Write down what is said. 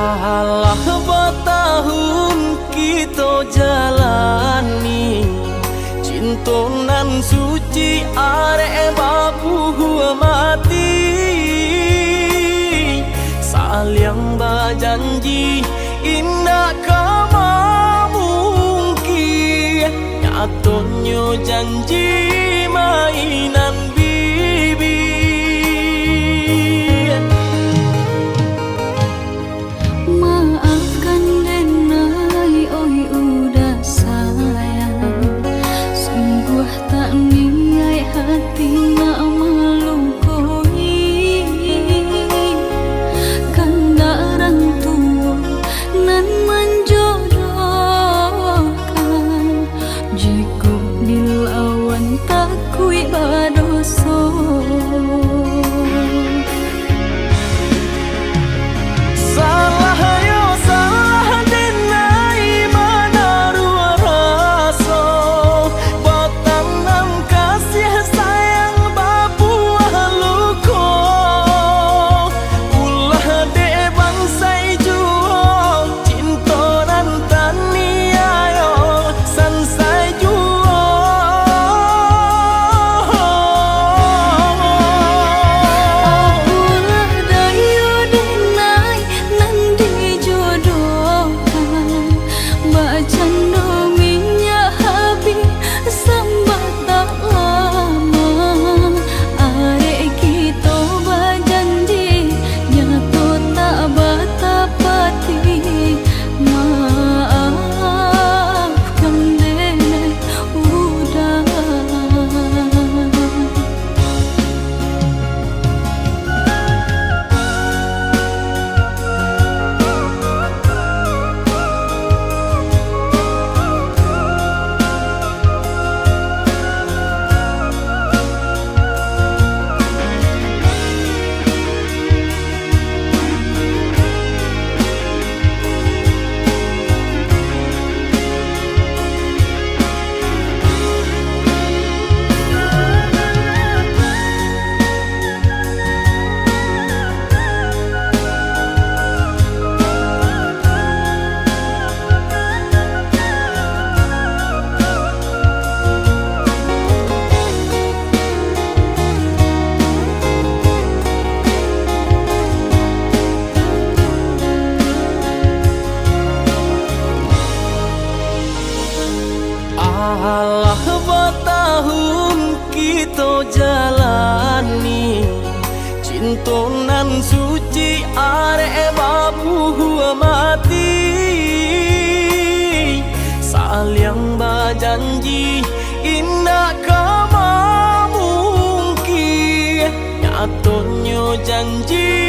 Alah bertahun kita jalani cinta nan suci arek babu mati saling berjanji indah kama mungkin nyatanya janji mainan bibi. Maafkan Denai, oi udah sayang, sungguh tak niat hati nak melukoi. Kanda orang tua nan menjodohkan, jika dilawan tak kui berdosa. Alah bertahun kita jalani cinta nan suci arek babu mati saling berjanji indah kama mungkin nyatanya janji